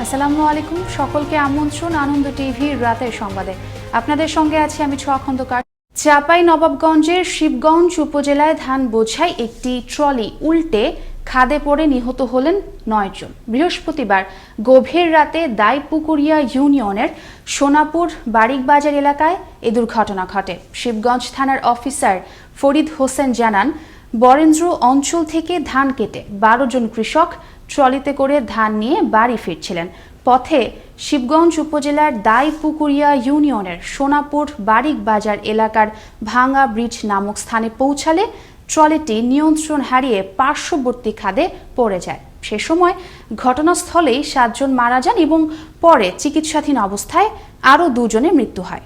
আসসালামু আলাইকুম, সকলকে আমন্ত্রণ আনন্দ টিভির রাতের সংবাদে। আপনাদের সঙ্গে আছি আমি ছোঁয়া খন্দকার। চাঁপাইনবাবগঞ্জের শিবগঞ্জ উপজেলায় ধান বোঝাই একটি ট্রলি উল্টে খাদে পড়ে নিহত হলেন 9 জন। বৃহস্পতিবার গভীর রাতে দাইপুকুরিয়া ইউনিয়নের সোনাপুর বারিকবাজার এলাকায় এ দুর্ঘটনা ঘটে। শিবগঞ্জ থানার অফিসার ফরিদ হোসেন জানান, বরেন্দ্র অঞ্চল থেকে ধান কেটে 12 জন কৃষক ট্রলিতে করে ধান নিয়ে বাড়ি ফিরছিলেন। পথে শিবগঞ্জ উপজেলার দাইপুকুরিয়া ইউনিয়নের সোনাপুর বারিকবাজার এলাকার ভাঙা ব্রিজ নামক স্থানে পৌঁছালে ট্রলিটি নিয়ন্ত্রণ হারিয়ে পার্শ্ববর্তী খাদে পড়ে যায়। সে সময় ঘটনাস্থলেই 7 জন মারা যান এবং পরে চিকিৎসাধীন অবস্থায় আরও 2 জনের মৃত্যু হয়।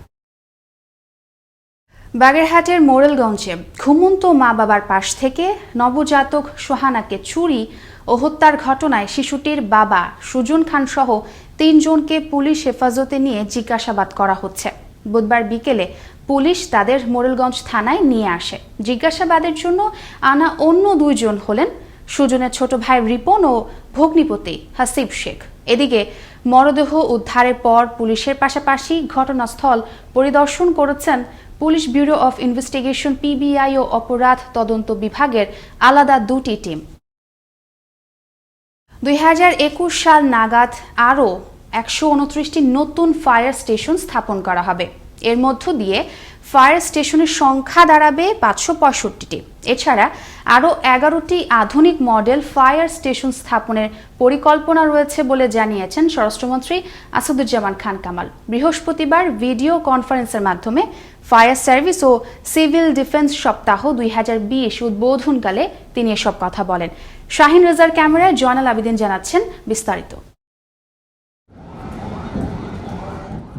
বাগেরহাটের মোরেলগঞ্জে ঘুমন্ত মা বাবার পাশ থেকে নবজাতক সোহানাকে চুরি ও হত্যার ঘটনায় শিশুটির বাবা সুজন খান সহ 3 জনকে পুলিশ হেফাজতে নিয়ে জিজ্ঞাসাবাদ করা হচ্ছে। বুধবার বিকেলে পুলিশ তাদের মোরেলগঞ্জ থানায় নিয়ে আসে। জিজ্ঞাসাবাদের জন্য আনা অন্য 2 জন হলেন সুজনের ছোট ভাই রিপন ও ভগ্নিপতি হাসিব শেখ। এদিকে মরদেহ উদ্ধারের পর পুলিশের পাশাপাশি ঘটনাস্থল পরিদর্শন করেছেন Police Bureau of Investigation PBI ও অপরাধ তদন্ত বিভাগের আলাদা 2টি টিম। 2021 সাল নাগাদ আরও 129টি নতুন ফায়ার স্টেশন স্থাপন করা হবে। এর মধ্য দিয়ে ফায়ার স্টেশনের সংখ্যা দাঁড়াবে 565টি। এছাড়া আরও 11টি আধুনিক মডেল ফায়ার স্টেশন স্থাপনের পরিকল্পনা রয়েছে বলে জানিয়েছেন স্বরাষ্ট্রমন্ত্রী আসাদুজ্জামান খান কামাল। বৃহস্পতিবার ভিডিও কনফারেন্সের মাধ্যমে ফায়ার সার্ভিস ও সিভিল ডিফেন্স সপ্তাহ 2020 উদ্বোধনকালে তিনি এসব কথা বলেন। শাহিন রেজার ক্যামেরায় জয়নাল আবেদিন জানাচ্ছেন বিস্তারিত।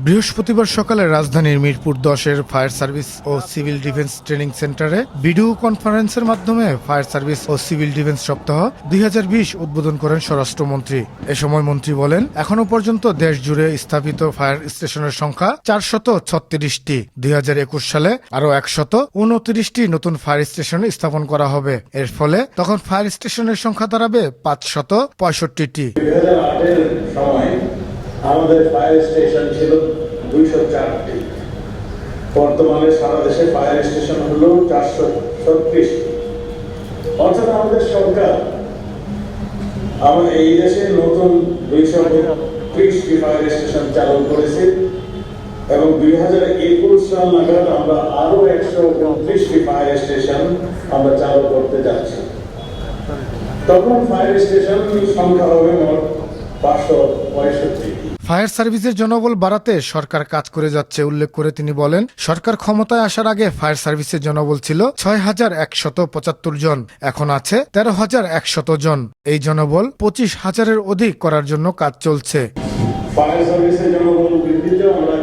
বৃহস্পতিবার সকালে রাজধানীর মিরপুর 10-এর ফায়ার সার্ভিস ও সিভিল ডিফেন্স ট্রেনিং সেন্টারে ভিডিও কনফারেন্সের মাধ্যমে ফায়ার সার্ভিস ও সিভিল ডিফেন্স সপ্তাহ 2020 উদ্বোধন করেন স্বরাষ্ট্রমন্ত্রী। এ সময় মন্ত্রী বলেন, এখনো পর্যন্ত দেশ জুড়ে স্থাপিত ফায়ার স্টেশনের সংখ্যা 436টি। 2021 সালে আরও 129টি নতুন ফায়ার স্টেশন স্থাপন করা হবে। এর ফলে তখন ফায়ার স্টেশনের সংখ্যা দাঁড়াবে 565টি। আমাদের ফায়ার স্টেশন ছিল 204টি। বর্তমানে সারা দেশে ফায়ার স্টেশন হলো 436। অর্থাৎ আমাদের সরকার এই দেশে নতুন 230টি ফায়ার স্টেশন চালু করেছে এবং 2021 সাল নাগাদ আমরা আরো 129টি ফায়ার স্টেশন আমরা চালু করতে যাচ্ছি। তখন ফায়ার স্টেশন সংখ্যা হবে মোট 565। ফায়ার সার্ভিসের জনবল বাড়াতে সরকার কাজ করে যাচ্ছে উল্লেখ করে তিনি বলেন, সরকার ক্ষমতায় আসার আগে ফায়ার সার্ভিসের জনবল ছিল 6175 জন, এখন আছে 13100 জন। এই জনবল 25,000-এর অধিক করার জন্য কাজ চলছে। ফায়ার সার্ভিসের জনবল বৃদ্ধিতে আমরা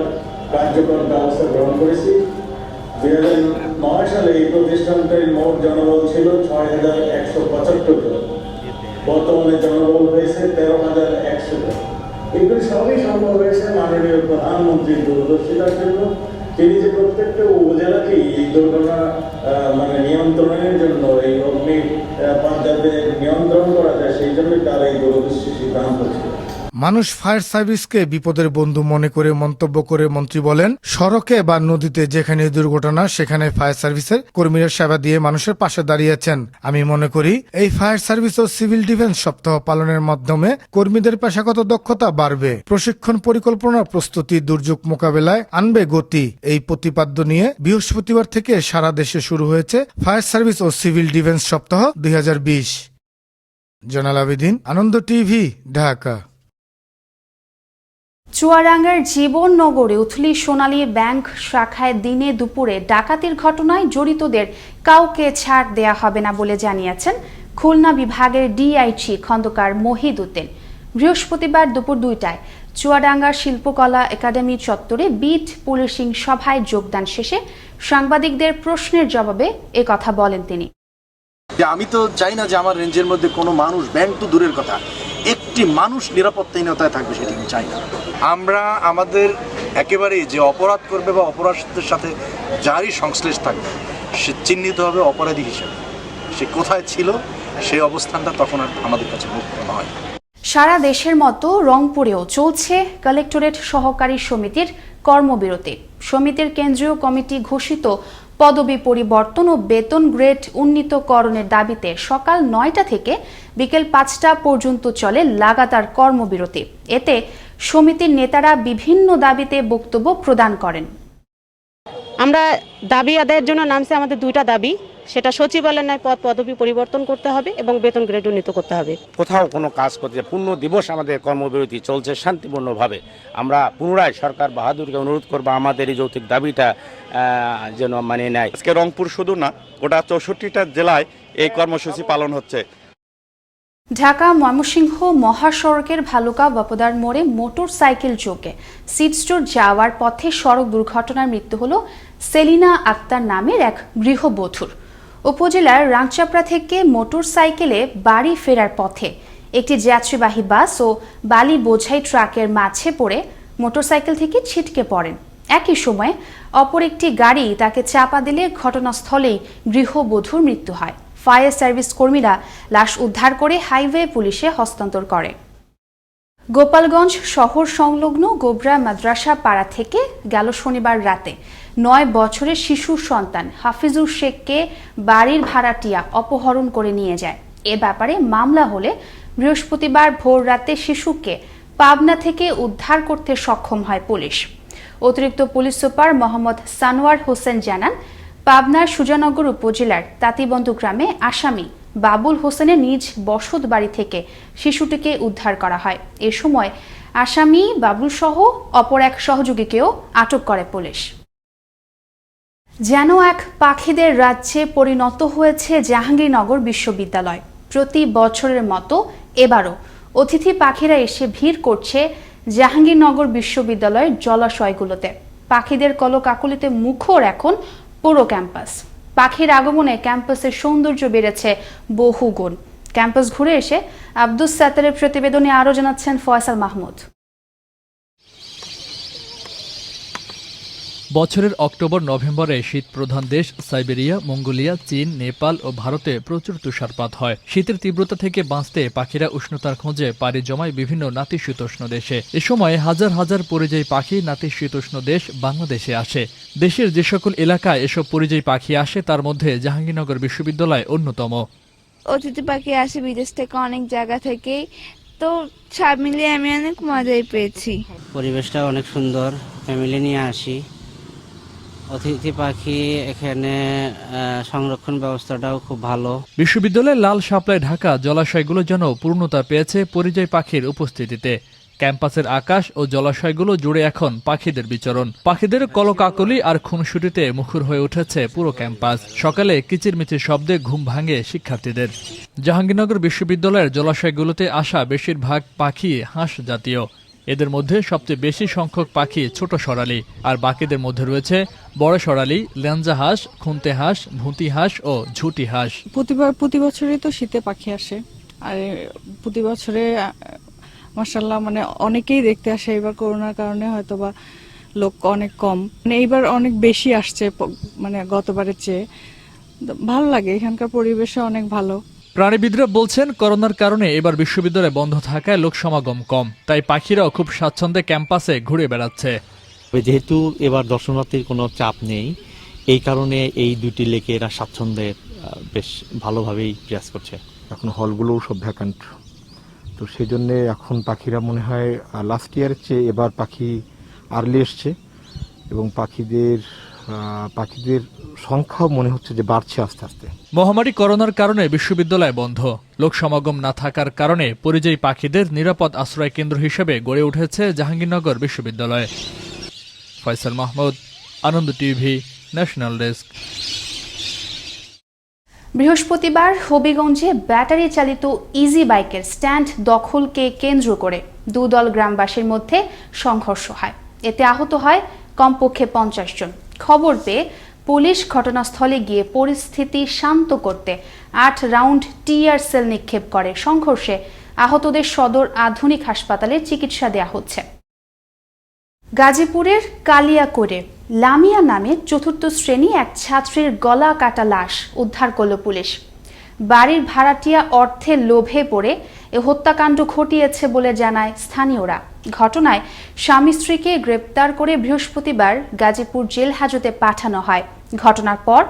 কার্যকর ব্যবস্থা গ্রহণ করেছি। 2009 সালে এই প্রতিষ্ঠানটির মোট জনবল ছিল 6175 জন। বর্তমানে জনবল হয়েছে 13,100 জন। এগুলি সবই সম্ভব হয়েছে মাননীয় প্রধানমন্ত্রীর দূরদর্শিতার জন্য। তিনি যে প্রত্যেকটা উপজেলাকেই এই দুর্ঘটনা নিয়ন্ত্রণের জন্য, এই অগ্নি যাতে নিয়ন্ত্রণ করা যায় সেই জন্যই তার এই দূরদর্শী সিদ্ধান্ত ছিল। মানুষ ফায়ার সার্ভিসকে বিপদের বন্ধু মনে করে মন্তব্য করে মন্ত্রী বলেন, সড়কে বা নদীতে যেখানে দুর্ঘটনা সেখানে ফায়ার সার্ভিসের কর্মীরা সেবা দিয়ে মানুষের পাশে দাঁড়িয়েছেন। আমি মনে করি এই ফায়ার সার্ভিস ও সিভিল ডিফেন্স সপ্তাহ পালনের মাধ্যমে কর্মীদের পেশাগত দক্ষতা বাড়বে, প্রশিক্ষণ পরিকল্পনা প্রস্তুতি দুর্যোগ মোকাবেলায় আনবে গতি। এই প্রতিপাদ্য নিয়ে বৃহস্পতিবার থেকে সারা দেশে শুরু হয়েছে ফায়ার সার্ভিস ও সিভিল ডিফেন্স সপ্তাহ 2020। জয়নাল আবেদিন, আনন্দ টিভি, ঢাকা। চুয়াডাঙ্গার জীবননগরে উথলি সোনালী ব্যাংক শাখায় দিনে দুপুরে ডাকাতির ঘটনায় জড়িতদের কাউকে ছাড় দেয়া হবে না বলে জানিয়েছেন খুলনা বিভাগের ডিআইজি খন্দকার মহিদ উদ্দিন। বৃহস্পতিবার দুপুর 2টায় চুয়াডাঙ্গার শিল্পকলা একাডেমি চত্বরে বিট পুলিশিং সভায় যোগদান শেষে সাংবাদিকদের প্রশ্নের জবাবে একথা বলেন তিনি। আমি তো চাই না যে আমার রেঞ্জের মধ্যে কোনো মানুষ, ব্যাংক তো দূরের কথা, একটি মানুষ নিরাপত্তাহীনতায় থাকবে, সেটি আমি চাই না। আমরা আমাদের একেবারেই যে অপরাধ করবে বা অপরাধের সাথে যারই সংশ্লেষ থাকবে সে চিহ্নিত হবে অপরাধী হিসেবে। সে কোথায় ছিল সেই অবস্থানটা তখন আর আমাদের কাছে মুখ্য নয়। সারা দেশের মতো রংপুরেও চলছে কালেক্টরেট সহকারী সমিতির কর্মবিরতি। সমিতির কেন্দ্রীয় কমিটি ঘোষিত পদবি পরিবর্তন ও বেতন গ্রেড উন্নীতকরণের দাবিতে সকাল ৯টা থেকে বিকেল ৫টা পর্যন্ত চলে লাগাতার কর্মবিরতি। এতে সমিতির নেতারা বিভিন্ন দাবিতে বক্তব্য প্রদান করেন। আমরা দাবি আদায়ের জন্য নামছে আমাদের দুইটা দাবি, সেটা সচিবালয়ের পদ পদবি পরিবর্তন করতে হবে এবং বেতন গ্রেড উন্নীত করতে হবে। কোথাও কোনো কাজ করতে পূর্ণ দিবস আমাদের কর্মবিরতি চলছে শান্তিপূর্ণভাবে। আমরা পুনরায় সরকার বাহাদুরকে অনুরোধ করবো আমাদের এই যৌক্তিক দাবিটা যেন মানিয়ে নেয়। আজকে রংপুর শুধু না, গোটা 64টা জেলায় এই কর্মসূচি পালন হচ্ছে। ঢাকা ময়মনসিংহ মহাসড়কের ভালুকা বাপদার মোড়ে মোটর সাইকেল চোখে সিড স্টোর যাওয়ার পথে সড়ক দুর্ঘটনার মৃত্যু হল সেলিনা আক্তার নামের এক গৃহবধূর। উপজেলার রাংচাপড়া থেকে মোটর সাইকেলে বাড়ি ফেরার পথে একটি যাত্রীবাহী বাস ও বালি বোঝাই ট্রাকের মাঝে পড়ে মোটরসাইকেল থেকে ছিটকে পড়েন। একই সময় অপর একটি গাড়ি তাকে চাপা দিলে ঘটনাস্থলেই গৃহবধূর মৃত্যু হয়। ফায়ার সার্ভিস কর্মীরা লাশ উদ্ধার করে হাইওয়ে পুলিশে হস্তান্তর করে। গোপালগঞ্জ শহর সংলগ্ন গোবরা মাদ্রাসা পাড়া থেকে গেল শনিবার রাতে 9 বছরের শিশু সন্তান হাফিজুর শেখকে বাড়ির ভাড়াটিয়া অপহরণ করে নিয়ে যায়। এ ব্যাপারে মামলা হলে বৃহস্পতিবার ভোর রাতে শিশুকে পাবনা থেকে উদ্ধার করতে সক্ষম হয় পুলিশ। অতিরিক্ত পুলিশ সুপার মোহাম্মদ সানোয়ার হোসেন জানান, পাবনার সুজানগর উপজেলার তাঁতিবন্ধু গ্রামে আসামি বাবুল হোসেনের নিজ বসত বাড়ি থেকে শিশুটিকে উদ্ধার করা হয়। এ সময় আসামি বাবুল সহ অপর এক সহযোগীকেও আটক করে পুলিশ। যেন এক পাখিদের রাজ্যে পরিণত হয়েছে জাহাঙ্গীরনগর বিশ্ববিদ্যালয়। প্রতি বছরের মতো এবারও অতিথি পাখিরা এসে ভিড় করছে জাহাঙ্গীরনগর বিশ্ববিদ্যালয়ের জলাশয়গুলোতে। পাখিদের কলকাকলিতে মুখর এখন পুরো ক্যাম্পাস। পাখির আগমনে ক্যাম্পাসের সৌন্দর্য বেড়েছে বহুগুণ। ক্যাম্পাস ঘুরে এসে আব্দুস সাত্তারের প্রতিবেদনে আরও জানাচ্ছেন ফয়সাল মাহমুদ। বছরের অক্টোবর নভেম্বরে শীত প্রধান দেশ সাইবেরিয়া, মঙ্গোলিয়া, চীন, নেপাল ও ভারতে প্রচুর তুষারপাত হয়। শীতের তীব্রতা থেকে বাঁচতে পাখিরা উষ্ণতার খোঁজে পাড়ি জমায় বিভিন্ন নাতিশীতোষ্ণ দেশে। এ সময় হাজার হাজার পরিযায়ী পাখি নাতিশীতোষ্ণ দেশ বাংলাদেশে আসে। দেশের যে সকল এলাকায় এসব পরিযায়ী পাখি আসে তার মধ্যে জাহাঙ্গীরনগর বিশ্ববিদ্যালয় অন্যতম। অতিথি পাখি আসে বিদেশ থেকে, অনেক জায়গা থেকে, তো সব মিলিয়ে আমি অনেক মজাই পেয়েছি। পরিবেশটা অনেক সুন্দর, ফ্যামিলি নিয়ে আসি। অতিথি পাখি এখানে সংরক্ষণ ব্যবস্থাটাও খুব ভালো। বিশ্ববিদ্যালয়ের লাল শাপলায় ঢাকা জলাশয়গুলো যেন পূর্ণতা পেয়েছে পরিযায়ী পাখির উপস্থিতিতে। ক্যাম্পাসের আকাশ ও জলাশয়গুলো জুড়ে এখন পাখিদের বিচরণ। পাখিদের কলকাকলি আর খুনসুটিতে মুখর হয়ে উঠেছে পুরো ক্যাম্পাস। সকালে কিচিরমিচির শব্দে ঘুম ভাঙে শিক্ষার্থীদের। জাহাঙ্গীরনগর বিশ্ববিদ্যালয়ের জলাশয়গুলোতে আসা বেশিরভাগ পাখি হাঁস জাতীয়। এদের মধ্যে সবচেয়ে বেশি সংখ্যক পাখি ছোট সরালি, আর বাকিদের মধ্যে রয়েছে বড় সরালি, ল্যাঞ্জা হাঁস, খুন্তে হাঁস, ভুঁতি হাঁস ও ঝুটি হাঁস। প্রতি বছরই তো শীতে পাখি আসে, আর প্রতি বছরে মাশাআল্লাহ মানে অনেকেই দেখতে আসে। এবার করোনার কারণে হয়তো বা লোক অনেক কম, মানে এইবার অনেক বেশি আসছে, মানে গতবারের চেয়ে। ভালো লাগে, এখানকার পরিবেশও অনেক ভালো। প্রাণীবিদরা বলছেন, করোনার কারণে এবার বিশ্ববিদ্যালয় বন্ধ থাকায় লোক সমাগম কম, তাই পাখিরাও খুব স্বাচ্ছন্দ্যে ক্যাম্পাসে ঘুরে বেড়াচ্ছে। যেহেতু এবার দর্শনার্থীর কোনো চাপ নেই, এই কারণে এই দুটি লেকে এরা স্বাচ্ছন্দ্যে বেশ ভালোভাবেই প্রয়াস করছে। এখন হলগুলোও সব ভ্যাকান্ট, তো সেই জন্যে এখন পাখিরা মনে হয় লাস্ট ইয়ারের চেয়ে এবার পাখি আর্লি এসছে, এবং পাখিদের সংখ্যাও মনে হচ্ছে যে বাড়ছে আস্তে আস্তে। মহামারী করোনার কারণে বিশ্ববিদ্যালয় বন্ধ। লোক সমাগম না থাকার কারণে পরিযায়ী পাখিদের নিরাপদ আশ্রয় কেন্দ্র হিসেবে গড়ে উঠেছে জাহাঙ্গীরনগর বিশ্ববিদ্যালয়। ফয়সাল মাহমুদ, আনন্দ টিভি, ন্যাশনাল ডেস্ক। বৃহস্পতিবার হবিগঞ্জে ব্যাটারি চালিত ইজি বাইকের স্ট্যান্ড দখলকে কেন্দ্র করে দুদল গ্রামবাসীর মধ্যে সংঘর্ষ হয়। এতে আহত হয় কমপক্ষে 50 জন। খবর পেয়ে পুলিশ ঘটনাস্থলে গিয়ে পরিস্থিতি শান্ত করতে 8 রাউন্ড টিয়ার সেল নিক্ষেপ করে। সংঘর্ষে আহতদের সদর আধুনিক হাসপাতালে চিকিৎসা দেওয়া হচ্ছে। গাজীপুরের কালিয়াকৈরে লামিয়া নামে 4র্থ শ্রেণী এক ছাত্রীর গলা কাটা লাশ উদ্ধার করল পুলিশ। বাড়ির ভাড়াটিয়া অর্থের লোভে পড়ে এ হত্যাকাণ্ড ঘটিয়েছে বলে জানায় স্থানীয়রা। ঘটনায় স্বামী স্ত্রীকে গ্রেপ্তার করে বৃহস্পতিবার গাজীপুর জেল হাজতে পাঠানো হয়। ঘটনার পর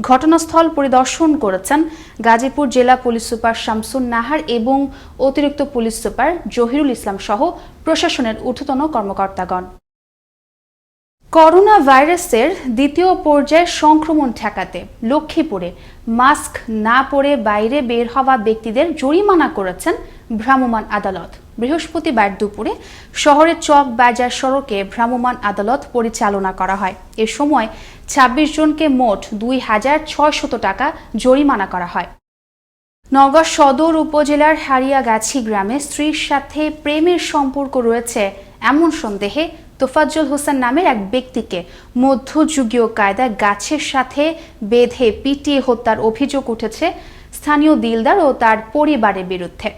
ঘটনাস্থল পরিদর্শন করেছেন গাজীপুর জেলা পুলিশ সুপার শামসুন নাহার এবং অতিরিক্ত পুলিশ সুপার জহিরুল ইসলাম সহ প্রশাসনের ঊর্ধ্বতন কর্মকর্তাগণ। করোনা ভাইরাসের দ্বিতীয় পর্যায়ের সংক্রমণ ঠেকাতে লক্ষ্মীপুরে মাস্ক না পরে বাইরে বের হওয়া ব্যক্তিদের জরিমানা করেছেন ভ্রাম্যমাণ আদালত। বৃহস্পতিবার দুপুরে শহরের চক বাজার সড়কে ভ্রাম্যমাণ আদালত পরিচালনা করা হয়। এ সময় ২৬ জনকে মোট ২,৬০০ টাকা জরিমানা করা হয়। নওগাঁ সদর উপজেলার হারিয়াগাছি গ্রামে স্ত্রীর সাথে প্রেমের সম্পর্ক রয়েছে এমন সন্দেহে তোফাজ্জল হোসেন নামের এক ব্যক্তিকে মধ্যযুগীয় কায়দায় গাছের সাথে বেঁধে পিটিয়ে হত্যার অভিযোগ উঠেছে স্থানীয় দিলদার ও তার পরিবারের বিরুদ্ধে।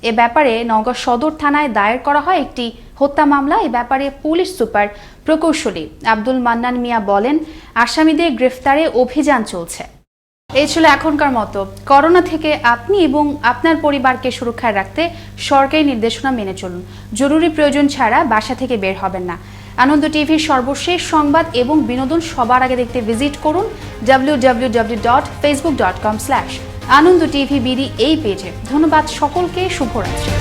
এ ব্যাপারে নওগাঁ সদর থানায় দায়ের করা হয় একটি হত্যা মামলা। এ ব্যাপারে পুলিশ সুপার প্রকৌশলী আব্দুল মান্নান মিয়া বলেন, আসামিদের গ্রেফতারে অভিযান চলছে। এই ছিল এখনকার মতো। করোনা থেকে আপনি এবং আপনার পরিবারকে সুরক্ষায় রাখতে সরকারি নির্দেশনা মেনে চলুন। জরুরি প্রয়োজন ছাড়া বাসা থেকে বের হবেন না। আনন্দ টিভির সর্বশেষ সংবাদ এবং বিনোদন সবার আগে দেখতে ভিজিট করুন www.facebook.com/AnandTVBD এই পেজে। ধন্যবাদ সকলকে, শুভরাত্রি।